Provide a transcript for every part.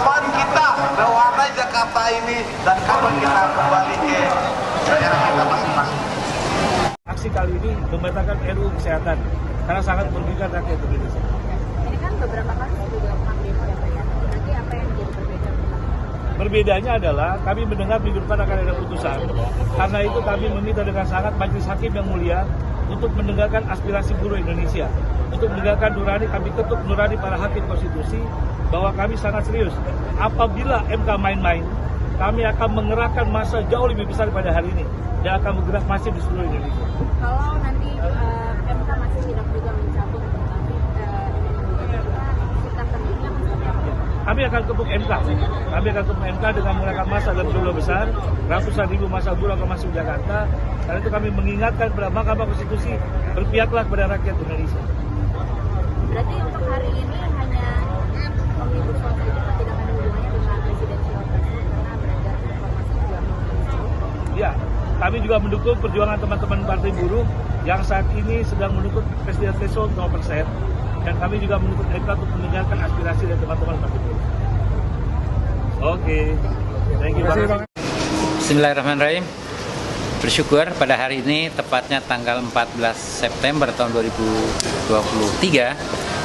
Tujuan kita mewarnai Jakarta ini dan kapan kita kembali ke daerah kita masing-masing. Aksi kali ini membatalkan RUU Kesehatan karena sangat merugikan rakyat Indonesia. Ini kan beberapa kali sudah dilakukan demo ya Pak ya. Nanti apa yang jadi berbeda? Berbedanya adalah kami mendengar minggu depan akan ada putusan. Karena itu kami meminta dengan sangat Majelis Hakim yang mulia untuk mendengarkan aspirasi buruh Indonesia. Untuk mendengarkan nurani, kami ketuk nurani para hakim konstitusi bahwa kami sangat serius. Apabila MK main-main, kami akan mengerahkan massa jauh lebih besar pada hari ini dan akan bergerak masif di seluruh Indonesia. Kalau nanti MK masih tidak juga mencabut, tapi kita sendiri yang Kami akan kepuk MK. Kami akan kepuk MK dengan menggunakan massa dalam jumlah besar, ratusan ribu massa buruh akan masuk Jakarta. Karena itu kami mengingatkan kepada Mahkamah Konstitusi berpihaklah kepada rakyat Indonesia. Berarti untuk hari ini hanya Omnibus Law saja, tidak ada hubungannya dengan presidensial threshold karena beredar informasi juga mengenai. Ya, kami juga mendukung perjuangan teman-teman Partai Buruh yang saat ini sedang menuntut presidensial threshold 0%. Dan kami juga menuntut MK untuk mendengarkan aspirasi dari teman-teman Partai Buruh. Oke, thank you. Bismillahirrahmanirrahim. Bersyukur pada hari ini, tepatnya tanggal 14 September tahun 2023,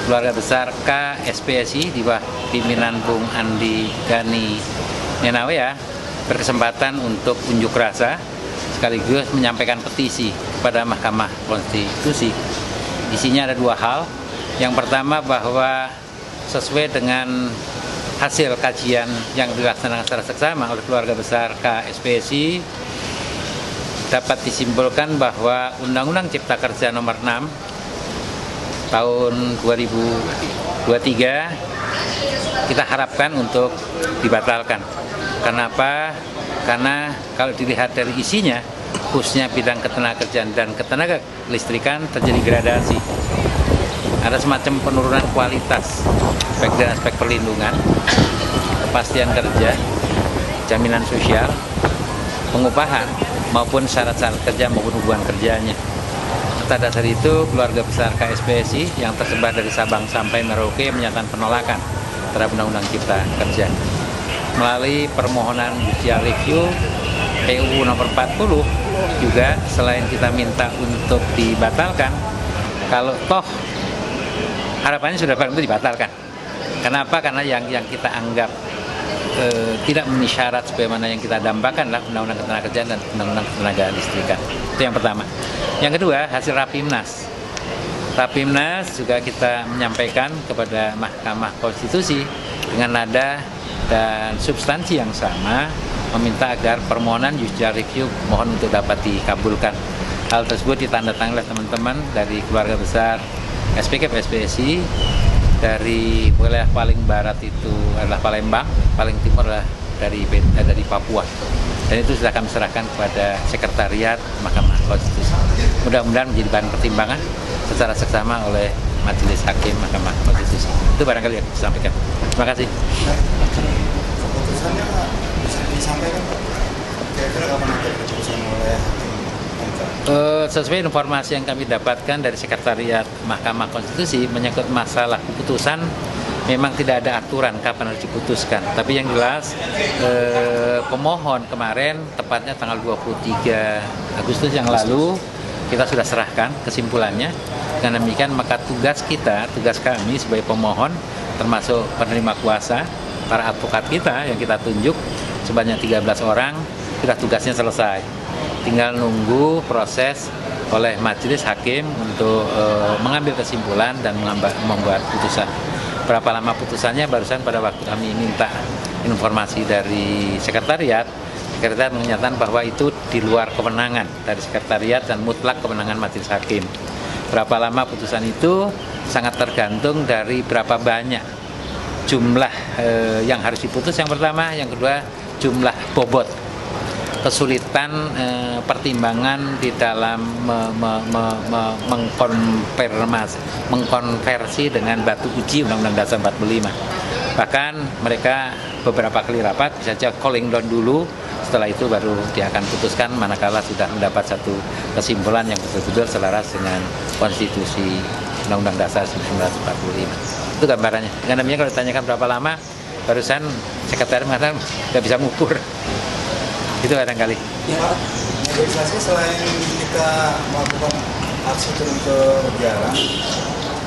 keluarga besar KSPSI di bawah pimpinan Bung Andi Gani Nenawea berkesempatan untuk unjuk rasa sekaligus menyampaikan petisi kepada Mahkamah Konstitusi. Isinya ada dua hal. Yang pertama bahwa sesuai dengan hasil kajian yang dilaksanakan secara seksama oleh keluarga besar KSPSI, dapat disimpulkan bahwa Undang-Undang Cipta Kerja Nomor 6 tahun 2023 kita harapkan untuk dibatalkan. Kenapa? Karena kalau dilihat dari isinya, khususnya bidang ketenagakerjaan dan ketenaga listrikan terjadi gradasi. Ada semacam penurunan kualitas, baik dari aspek perlindungan, kepastian kerja, jaminan sosial, pengupahan, maupun syarat-syarat kerja maupun hubungan kerjanya. Atas dasar itu, keluarga besar KSPSI yang tersebar dari Sabang sampai Merauke menyatakan penolakan terhadap Undang-Undang Cipta Kerja. Melalui permohonan judicial review PUU nomor 40 juga selain kita minta untuk dibatalkan, kalau toh harapannya sudah barang itu dibatalkan. Kenapa? Karena yang kita anggap tidak memenuhi syarat sebagaimana yang kita dambakan adalah Undang-Undang Ketenagakerjaan dan Undang-Undang Ketenaga Listrikan. Itu yang pertama. Yang kedua, hasil Rapimnas. Rapimnas juga kita menyampaikan kepada Mahkamah Konstitusi dengan nada dan substansi yang sama, meminta agar permohonan judicial review mohon untuk dapat dikabulkan. Hal tersebut ditandatangani oleh teman-teman dari keluarga besar SPKP-SPSI. Dari wilayah paling barat itu adalah Palembang, paling timur adalah dari Papua. Dan itu sudah kami serahkan kepada Sekretariat Mahkamah Konstitusi. Mudah-mudahan menjadi bahan pertimbangan secara seksama oleh Majelis Hakim Mahkamah Konstitusi. Itu barangkali yang disampaikan. Terima kasih. Keputusannya bisa disampaikan kira-kira kapan ada keputusan oleh sesuai informasi yang kami dapatkan dari Sekretariat Mahkamah Konstitusi menyangkut masalah keputusan, memang tidak ada aturan kapan harus diputuskan. Tapi yang jelas pemohon kemarin, tepatnya tanggal 23 Agustus yang lalu, kita sudah serahkan kesimpulannya. Dengan demikian maka tugas kami sebagai pemohon, termasuk penerima kuasa, para advokat kita yang kita tunjuk sebanyak 13 orang, sudah tugasnya selesai. Tinggal nunggu proses oleh majelis hakim untuk mengambil kesimpulan dan membuat putusan. Berapa lama putusannya barusan pada waktu kami minta informasi dari sekretariat menyatakan bahwa itu di luar kewenangan dari sekretariat dan mutlak kewenangan majelis hakim. Berapa lama putusan itu sangat tergantung dari berapa banyak jumlah yang harus diputus yang pertama, yang kedua jumlah bobot, kesulitan pertimbangan di dalam mengkonversi dengan batu uji Undang-Undang Dasar 45. Bahkan mereka beberapa kali rapat bisa saja calling down dulu, setelah itu baru dia akan putuskan manakala sudah mendapat satu kesimpulan yang betul-betul selaras dengan konstitusi Undang-Undang Dasar 1945. Itu gambarannya. Dengan demikian kalau ditanyakan berapa lama, barusan sekretariat mengatakan nggak bisa mengukur. Itu barangkali. Ya, negosiasi selain kita melakukan aksi turun ke jalan,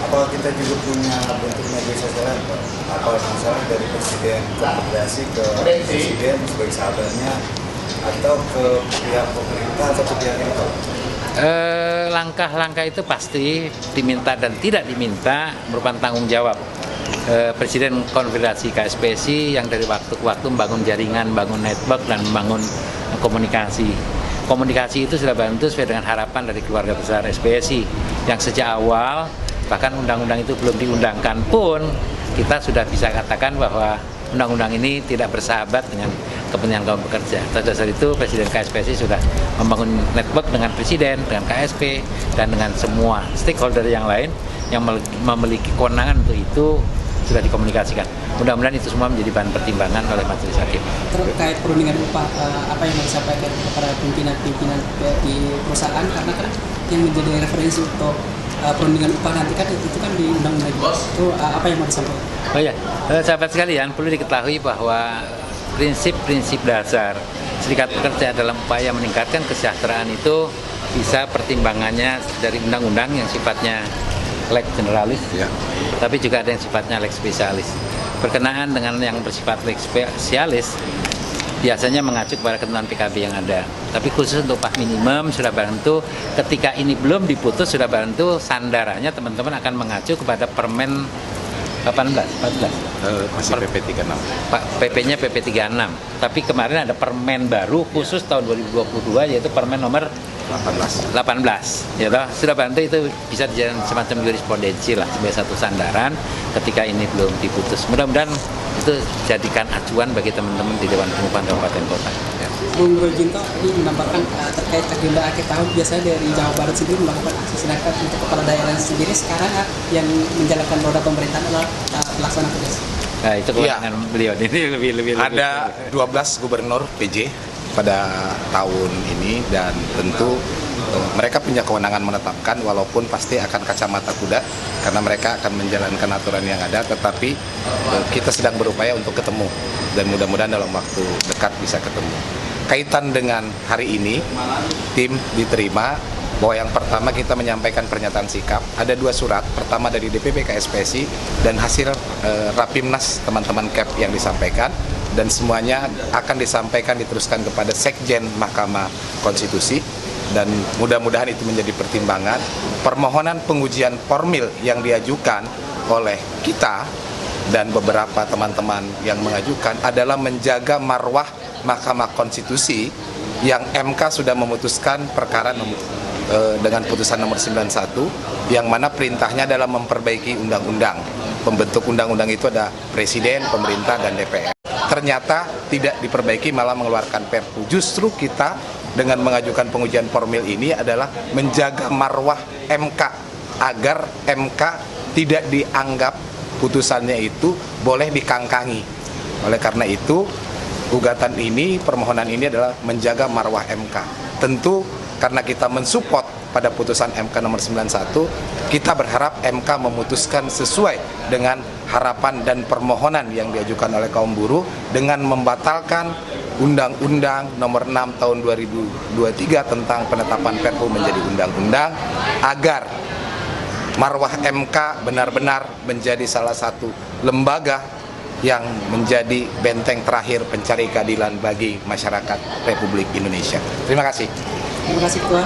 apa kita juga punya bentuk negosiasi lain, Pak? Apa misalnya dari Presiden konfederasi ke Presiden sebagai sahabatnya, atau ke pihak pemerintah atau ke pihak ini, Pak? Langkah-langkah itu pasti diminta dan tidak diminta merupakan tanggung jawab Presiden Konfederasi KSPSI yang dari waktu ke waktu membangun jaringan, membangun network, dan membangun komunikasi. Komunikasi itu sudah bantu sesuai dengan harapan dari keluarga besar SPSI yang sejak awal, bahkan undang-undang itu belum diundangkan pun, kita sudah bisa katakan bahwa undang-undang ini tidak bersahabat dengan kepentingan kaum pekerja. Atas dasar itu Presiden KSPSI sudah membangun network dengan Presiden, dengan KSP, dan dengan semua stakeholder yang lain yang memiliki kewenangan untuk itu sudah dikomunikasikan. Mudah-mudahan itu semua menjadi bahan pertimbangan oleh majelis hakim. Terkait perundingan upah, apa yang mau disampaikan kepada pimpinan-pimpinan di perusahaan, karena kan yang menjadi referensi untuk perundingan upah nanti kan itu kan di undang-undang itu, apa yang mau disampaikan? Oh ya, sahabat sekalian, perlu diketahui bahwa prinsip-prinsip dasar serikat pekerja dalam upaya meningkatkan kesejahteraan itu bisa pertimbangannya dari undang-undang yang sifatnya lex generalis, ya, tapi juga ada yang sifatnya lex spesialis. Berkenaan dengan yang bersifat lex spesialis, biasanya mengacu kepada ketentuan PKB yang ada. Tapi khusus untuk upah minimum sudah bantu, ketika ini belum diputus sudah bantu, sandarannya teman-teman akan mengacu kepada Permen 14. Masih PP 36. PP-nya PP 36. Tapi kemarin ada permen baru khusus tahun 2022 yaitu Permen nomor 18. Ya toh, sudah bantu itu bisa dijadikan semacam jurisprudensi lah sebagai satu sandaran ketika ini belum diputus. Mudah-mudahan itu jadikan acuan bagi teman-teman di Dewan Pengupahan Kabupaten Kota. Ya. Bung Rojinto ini menambahkan terkait agenda akhir tahun, biasanya dari Jawa Barat sendiri melakukan aksi, sedangkan untuk kepala daerah sendiri sekarang yang menjalankan roda pemerintahan adalah pelaksana tugas. Nah, itu kewenangan beliau ini lebih. Ada 12 gubernur PJ pada tahun ini, dan tentu mereka punya kewenangan menetapkan, walaupun pasti akan kacamata kuda karena mereka akan menjalankan aturan yang ada, tetapi kita sedang berupaya untuk ketemu dan mudah-mudahan dalam waktu dekat bisa ketemu. Kaitan dengan hari ini, tim diterima bahwa yang pertama kita menyampaikan pernyataan sikap, ada 2 surat, pertama dari DPP KSPSI dan hasil Rapimnas teman-teman KEP yang disampaikan, dan semuanya akan disampaikan diteruskan kepada Sekjen Mahkamah Konstitusi, dan mudah-mudahan itu menjadi pertimbangan. Permohonan pengujian formil yang diajukan oleh kita dan beberapa teman-teman yang mengajukan adalah menjaga marwah Mahkamah Konstitusi yang MK sudah memutuskan perkara dengan putusan nomor 91, yang mana perintahnya adalah memperbaiki undang-undang. Pembentuk undang-undang itu ada Presiden, pemerintah, dan DPR. Ternyata tidak diperbaiki, malah mengeluarkan Perpu. Justru kita dengan mengajukan pengujian formil ini adalah menjaga marwah MK agar MK tidak dianggap putusannya itu boleh dikangkangi. Oleh karena itu, gugatan ini, permohonan ini adalah menjaga marwah MK. Tentu karena kita mensupport pada putusan MK nomor 91, kita berharap MK memutuskan sesuai dengan harapan dan permohonan yang diajukan oleh kaum buruh dengan membatalkan Undang-Undang nomor 6 tahun 2023 tentang penetapan Perpu menjadi undang-undang, agar marwah MK benar-benar menjadi salah satu lembaga yang menjadi benteng terakhir pencari keadilan bagi masyarakat Republik Indonesia. Terima kasih. Terima kasih Ketua.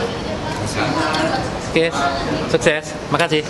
Oke, sukses. Makasih.